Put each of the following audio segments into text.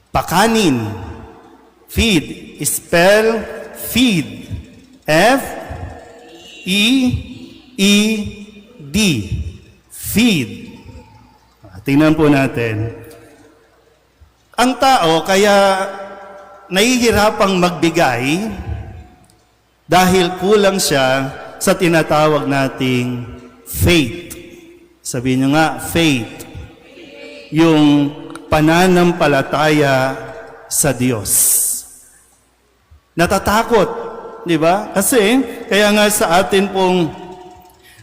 Pakanin. Feed. Spell feed. F-E-E-D. Feed. Tingnan po natin. Ang tao kaya nahihirapang magbigay dahil kulang siya sa tinatawag nating faith. Sabihin nyo nga, faith. Yung pananampalataya sa Diyos. Natatakot, di ba? Kasi, kaya nga sa atin pong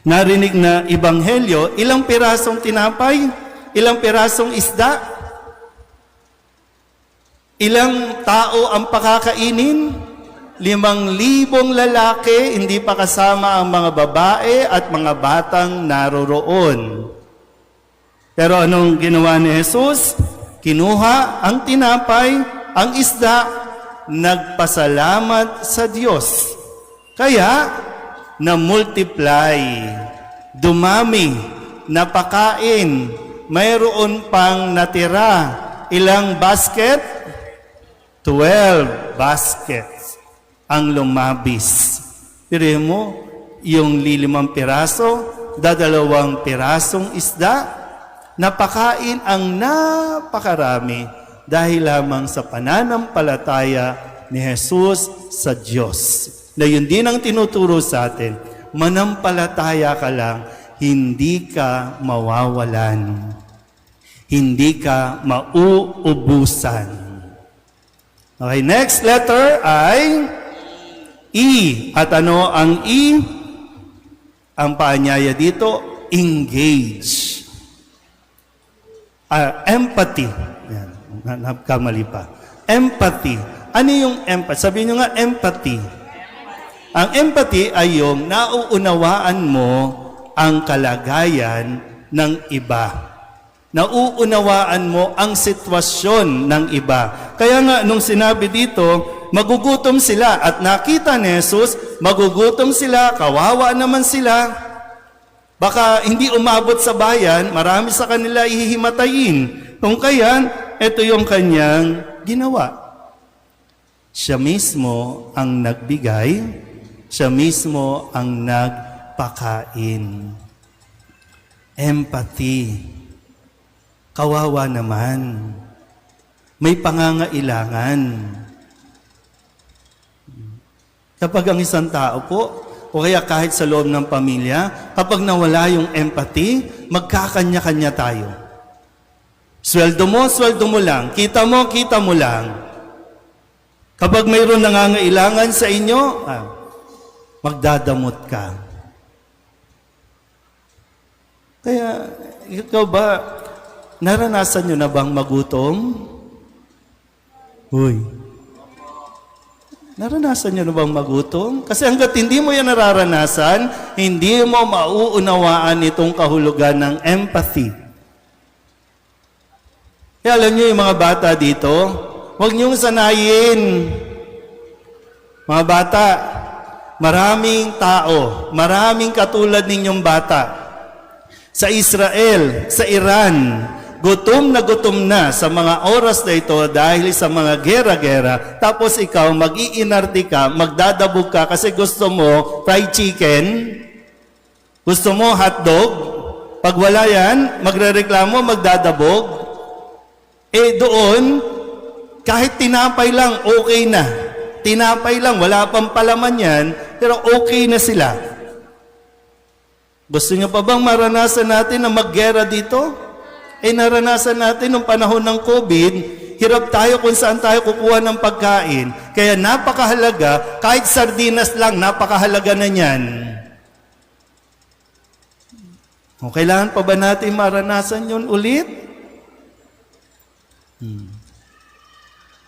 narinig na ebanghelyo, ilang pirasong tinapay, ilang pirasong isda, ilang tao ang pakakainin, 5,000 lalaki, hindi pa kasama ang mga babae at mga batang naroroon. Pero anong ginawa ni Jesus? Kinuha ang tinapay, ang isda, nagpasalamat sa Diyos. Kaya, na-multiply, dumami, napakain, mayroon pang natira. Ilang basket? 12 baskets ang lumabis. Pero mo, yung 5 piraso, 2 pirasong isda, napakain ang napakarami dahil lamang sa pananampalataya ni Jesus sa Diyos. Na yun din ang tinuturo sa atin, manampalataya ka lang, hindi ka mawawalan. Hindi ka mauubusan. Okay, next letter ay E. At ano ang E? Ang paanyaya dito, engage. Empathy. Yan, nagkamali pa. Empathy. Ano yung empathy? Sabihin nyo nga, empathy. Ang empathy ay yung nauunawaan mo ang kalagayan ng iba. Nauunawaan mo ang sitwasyon ng iba. Kaya nga, nung sinabi dito, magugutom sila at nakita ni Jesus, magugutom sila, kawawa naman sila. Baka hindi umabot sa bayan, marami sa kanila ihihimatayin. Kung kaya, ito yung kanyang ginawa. Siya mismo ang nagbigay, siya mismo ang nagpakain. Empathy. Kawawa naman. May pangangailangan. Kapag ang isang tao po, o kaya kahit sa loob ng pamilya, kapag nawala yung empathy, magkakanya-kanya tayo. Sweldo mo lang. Kita mo lang. Kapag mayroon nangangailangan sa inyo, magdadamot ka. Kaya, ikaw ba, naranasan nyo na bang magutom? Uy. Naranasan nyo na bang magutom? Kasi hanggat hindi mo yan nararanasan, hindi mo mauunawaan itong kahulugan ng empathy. Kaya alam nyo yung mga bata dito, huwag nyong sanayin. Mga bata, maraming tao, maraming katulad ninyong bata. Sa Israel, sa Iran, gutom na sa mga oras na ito dahil sa mga gera-gera. Tapos ikaw, mag-iinardi ka, magdadabog ka kasi gusto mo fried chicken, gusto mo hotdog. Pag wala yan, magrereklamo, magdadabog. Doon, kahit tinapay lang, okay na. Tinapay lang, wala pang palaman yan, pero okay na sila. Gusto nyo pa bang maranasan natin na maggera dito? Naranasan natin nung panahon ng COVID, hirap tayo kung saan tayo kukuha ng pagkain. Kaya napakahalaga, kahit sardinas lang, napakahalaga na yan. Kailangan pa ba natin maranasan yun ulit?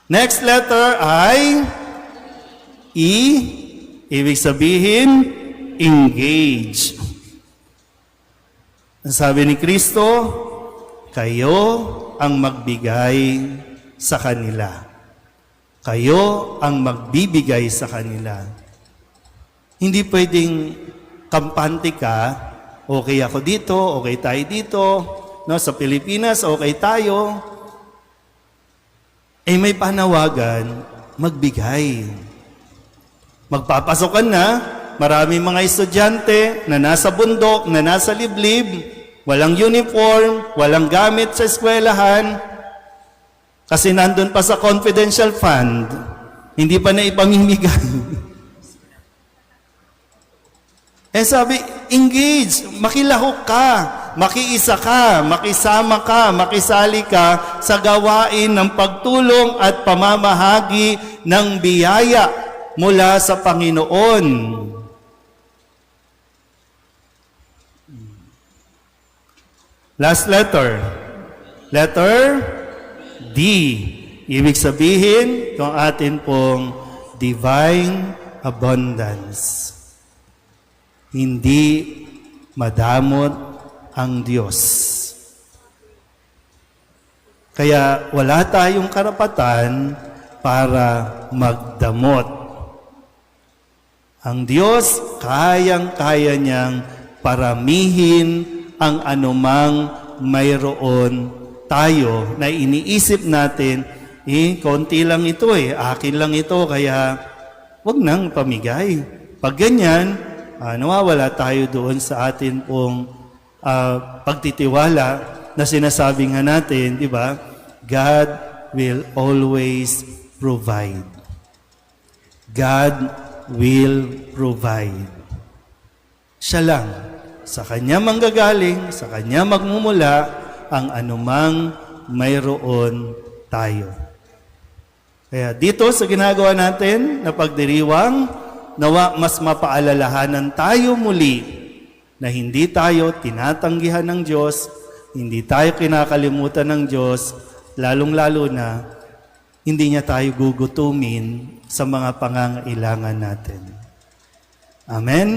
Next letter ay E. Ibig sabihin, engage. Ang sabi ni Kristo, kayo ang magbigay sa kanila. Kayo ang magbibigay sa kanila. Hindi pwedeng kampante ka, okay ako dito, okay tayo dito, no, sa Pilipinas, okay tayo. may panawagan, magbigay. Magpapasok ka na, maraming mga estudyante na nasa bundok, na nasa liblib, walang uniform, walang gamit sa eskwelahan, kasi nandun pa sa confidential fund, hindi pa na ipamimigay. Sabi, engage, makilahok ka, makiisa ka, makisama ka, makisali ka sa gawain ng pagtulong at pamamahagi ng biyaya mula sa Panginoon. Last letter. Letter D. Ibig sabihin, itong atin pong divine abundance. Hindi madamot ang Diyos. Kaya wala tayong karapatan para magdamot. Ang Diyos, kayang-kaya niyang paramihin ang anumang mayroon tayo na iniisip natin, konti lang ito akin lang ito, kaya wag nang pamigay. Pag ganyan, nawawala tayo doon sa atin pong pagtitiwala na sinasabi nga natin, di ba? God will always provide. God will provide. Siya lang. Sa Kanya manggagaling, sa Kanya magmumula ang anumang mayroon tayo. Kaya dito sa ginagawa natin na pagdiriwang, nawa mas mapaalalahanan tayo muli na hindi tayo tinatanggihan ng Diyos, hindi tayo kinakalimutan ng Diyos, lalong-lalo na hindi niya tayo gugutumin sa mga pangangailangan natin. Amen?